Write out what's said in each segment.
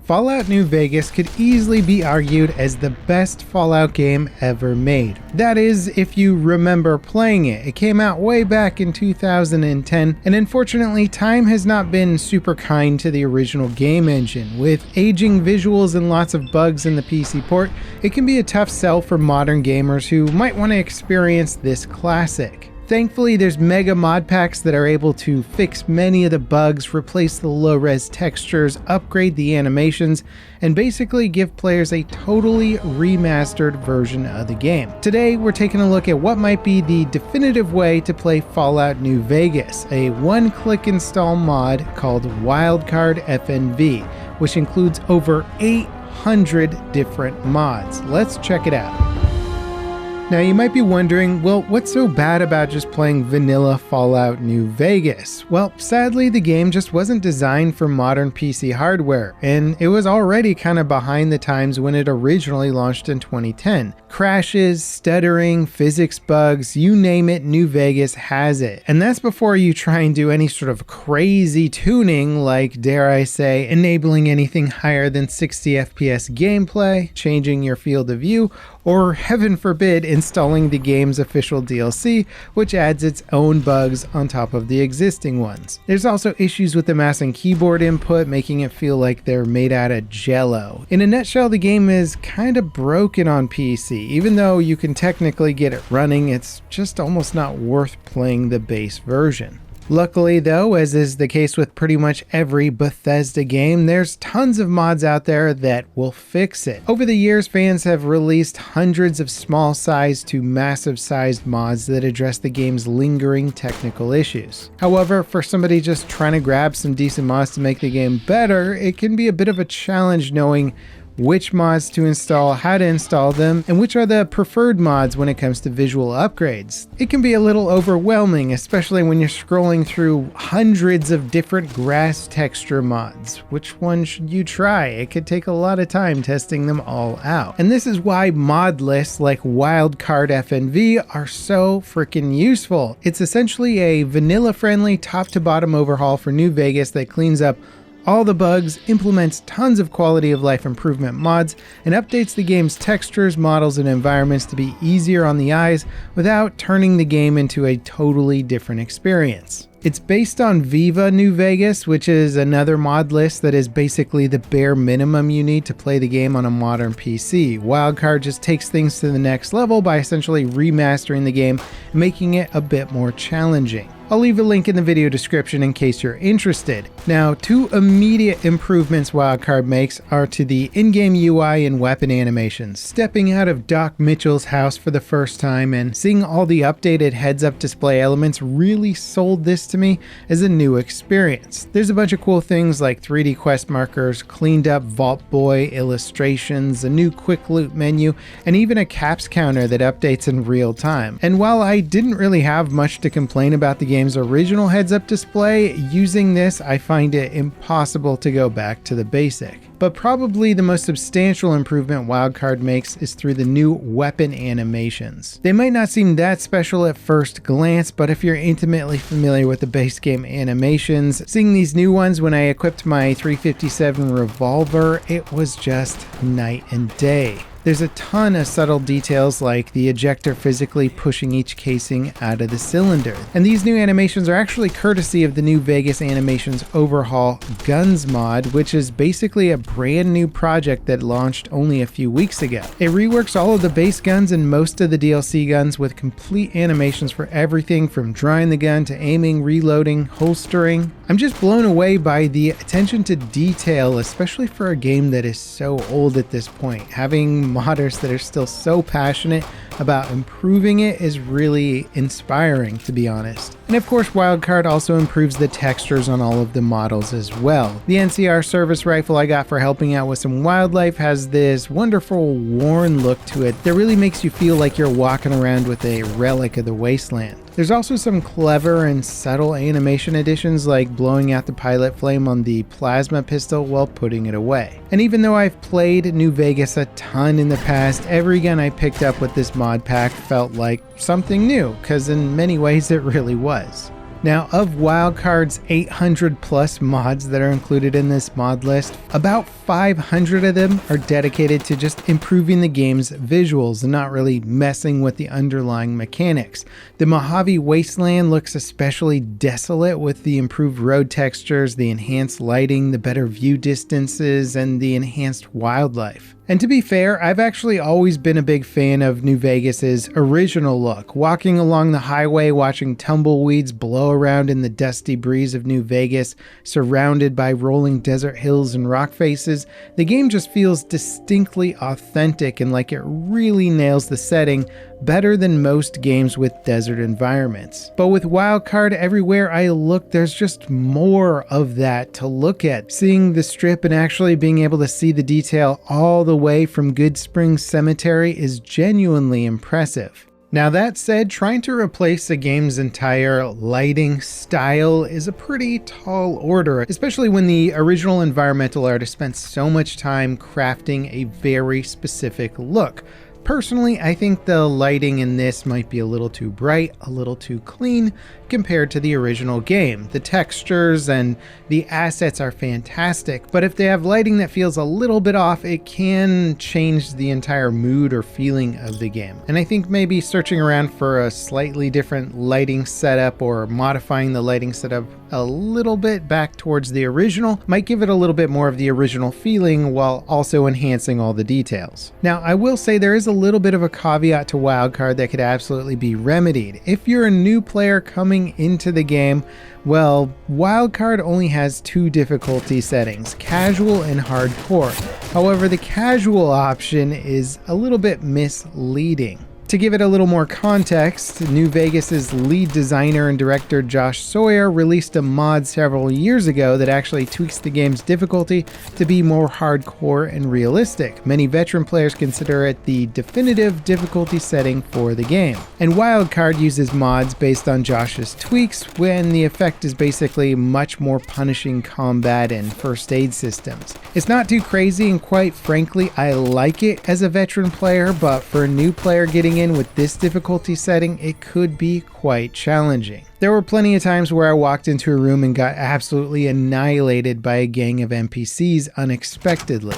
Fallout New Vegas could easily be argued as the best Fallout game ever made. That is, if you remember playing it. It came out way back in 2010, and unfortunately time has not been super kind to the original game engine. With aging visuals and lots of bugs in the PC port, it can be a tough sell for modern gamers who might want to experience this classic. Thankfully, there's mega mod packs that are able to fix many of the bugs, replace the low-res textures, upgrade the animations, and basically give players a totally remastered version of the game. Today, we're taking a look at what might be the definitive way to play Fallout New Vegas, a one-click install mod called Wildcard FNV, which includes over 800 different mods. Let's check it out. Now you might be wondering, well, what's so bad about just playing vanilla Fallout New Vegas? Well, sadly the game just wasn't designed for modern PC hardware, and it was already kind of behind the times when it originally launched in 2010. Crashes, stuttering, physics bugs, you name it, New Vegas has it. And that's before you try and do any sort of crazy tuning like, dare I say, enabling anything higher than 60 FPS gameplay, changing your field of view, or heaven forbid, installing the game's official DLC, which adds its own bugs on top of the existing ones. There's also issues with the mouse and keyboard input, making it feel like they're made out of jello. In a nutshell, the game is kind of broken on PC. Even though you can technically get it running, it's just almost not worth playing the base version. Luckily though, as is the case with pretty much every Bethesda game, there's tons of mods out there that will fix it. Over the years, fans have released hundreds of small-sized to massive-sized mods that address the game's lingering technical issues. However, for somebody just trying to grab some decent mods to make the game better, it can be a bit of a challenge knowing which mods to install, how to install them, and which are the preferred mods when it comes to visual upgrades. It can be a little overwhelming, especially when you're scrolling through hundreds of different grass texture mods. Which one should you try? It could take a lot of time testing them all out. And this is why mod lists like Wildcard FNV are so freaking useful. It's essentially a vanilla-friendly top-to-bottom overhaul for New Vegas that cleans up all the bugs, implements tons of quality of life improvement mods, and updates the game's textures, models, and environments to be easier on the eyes without turning the game into a totally different experience. It's based on Viva New Vegas, which is another mod list that is basically the bare minimum you need to play the game on a modern PC. Wildcard just takes things to the next level by essentially remastering the game and making it a bit more challenging. I'll leave a link in the video description in case you're interested. Now, two immediate improvements Wildcard makes are to the in-game UI and weapon animations. Stepping out of Doc Mitchell's house for the first time and seeing all the updated heads-up display elements really sold this to me as a new experience. There's a bunch of cool things like 3D quest markers, cleaned up Vault Boy illustrations, a new quick loot menu, and even a caps counter that updates in real time. And while I didn't really have much to complain about the game's original heads-up display, using this I find it impossible to go back to the basic. But probably the most substantial improvement Wildcard makes is through the new weapon animations. They might not seem that special at first glance, but if you're intimately familiar with the base game animations, seeing these new ones when I equipped my 357 revolver, it was just night and day. There's a ton of subtle details like the ejector physically pushing each casing out of the cylinder. And these new animations are actually courtesy of the New Vegas Animations Overhaul Guns mod, which is basically a brand new project that launched only a few weeks ago. It reworks all of the base guns and most of the DLC guns with complete animations for everything from drawing the gun to aiming, reloading, holstering. I'm just blown away by the attention to detail, especially for a game that is so old at this point. Having modders that are still so passionate about improving it is really inspiring, to be honest. And of course, Wildcard also improves the textures on all of the models as well. The NCR service rifle I got for helping out with some wildlife has this wonderful worn look to it that really makes you feel like you're walking around with a relic of the wasteland. There's also some clever and subtle animation additions like blowing out the pilot flame on the plasma pistol while putting it away. And even though I've played New Vegas a ton in the past, every gun I picked up with this mod pack felt like something new, because in many ways it really was. Now, of wildcard's 800 plus mods that are included in this mod list, about 500 of them are dedicated to just improving the game's visuals and not really messing with the underlying mechanics. The Mojave Wasteland looks especially desolate with the improved road textures, the enhanced lighting, the better view distances, and the enhanced wildlife. And to be fair, I've actually always been a big fan of New Vegas's original look. Walking along the highway, watching tumbleweeds blow around in the dusty breeze of New Vegas, surrounded by rolling desert hills and rock faces, the game just feels distinctly authentic and like it really nails the setting better than most games with desert environments. But with wildcard, everywhere I look, there's just more of that to look at. Seeing the strip and actually being able to see the detail all the way from Good Springs Cemetery is genuinely impressive. Now that said, trying to replace a game's entire lighting style is a pretty tall order, especially when the original environmental artist spent so much time crafting a very specific look. Personally, I think the lighting in this might be a little too bright, a little too clean compared to the original game. The textures and the assets are fantastic, but if they have lighting that feels a little bit off, it can change the entire mood or feeling of the game. And I think maybe searching around for a slightly different lighting setup or modifying the lighting setup a little bit back towards the original might give it a little bit more of the original feeling while also enhancing all the details. Now, I will say there is a little bit of a caveat to wildcard that could absolutely be remedied. If you're a new player coming into the game, well, wildcard only has two difficulty settings, casual and hardcore. However, the casual option is a little bit misleading. To give it a little more context, New Vegas's lead designer and director Josh Sawyer released a mod several years ago that actually tweaks the game's difficulty to be more hardcore and realistic. Many veteran players consider it the definitive difficulty setting for the game. And Wildcard uses mods based on Josh's tweaks when the effect is basically much more punishing combat and first aid systems. It's not too crazy, and quite frankly, I like it as a veteran player, but for a new player getting in with this difficulty setting, it could be quite challenging. There were plenty of times where I walked into a room and got absolutely annihilated by a gang of NPCs unexpectedly.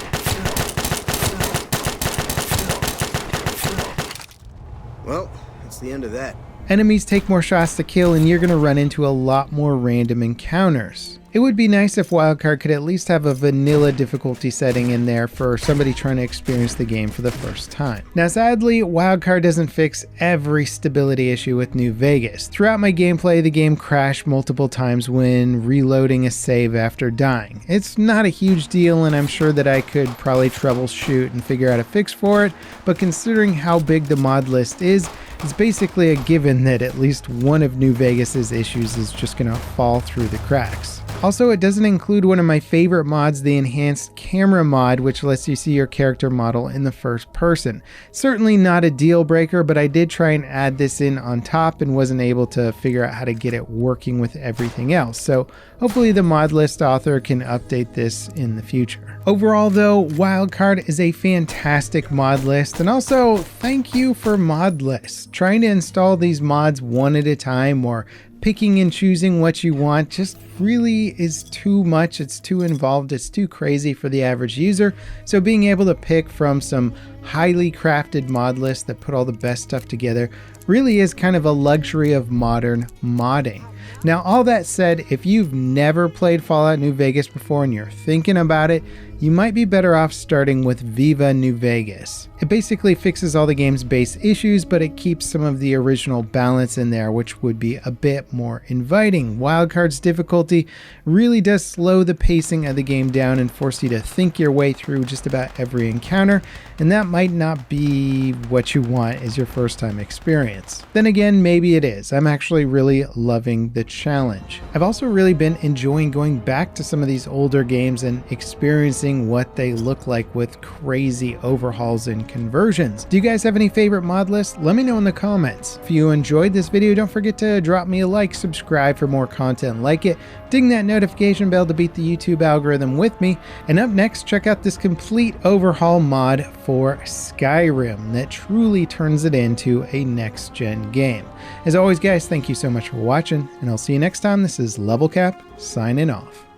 Well, that's the end of that. Enemies take more shots to kill, and you're going to run into a lot more random encounters. It would be nice if Wildcard could at least have a vanilla difficulty setting in there for somebody trying to experience the game for the first time. Now sadly, Wildcard doesn't fix every stability issue with New Vegas. Throughout my gameplay, the game crashed multiple times when reloading a save after dying. It's not a huge deal, and I'm sure that I could probably troubleshoot and figure out a fix for it, but considering how big the mod list is, it's basically a given that at least one of New Vegas's issues is just gonna fall through the cracks. Also, it doesn't include one of my favorite mods, the enhanced camera mod, which lets you see your character model in the first person. Certainly not a deal breaker, but I did try and add this in on top and wasn't able to figure out how to get it working with everything else. So hopefully the mod list author can update this in the future. Overall though, Wildcard is a fantastic mod list, and also thank you for mod lists. Trying to install these mods one at a time or picking and choosing what you want just really is too much. It's too involved. It's too crazy for the average user. So being able to pick from some highly crafted mod lists that put all the best stuff together really is kind of a luxury of modern modding. Now, all that said, if you've never played Fallout New Vegas before and you're thinking about it, you might be better off starting with Viva New Vegas. It basically fixes all the game's base issues, but it keeps some of the original balance in there, which would be a bit more inviting. Wildcard's difficulty really does slow the pacing of the game down and force you to think your way through just about every encounter, and that might not be what you want as your first time experience. Then again, maybe it is. I'm actually really loving the challenge. I've also really been enjoying going back to some of these older games and experiencing amazing what they look like with crazy overhauls and conversions. Do you guys have any favorite mod lists? Let me know in the comments. If you enjoyed this video, don't forget to drop me a like, subscribe for more content like it, ding that notification bell to beat the YouTube algorithm with me, and up next, check out this complete overhaul mod for Skyrim that truly turns it into a next-gen game. As always, guys, thank you so much for watching, and I'll see you next time. This is Level Cap, signing off.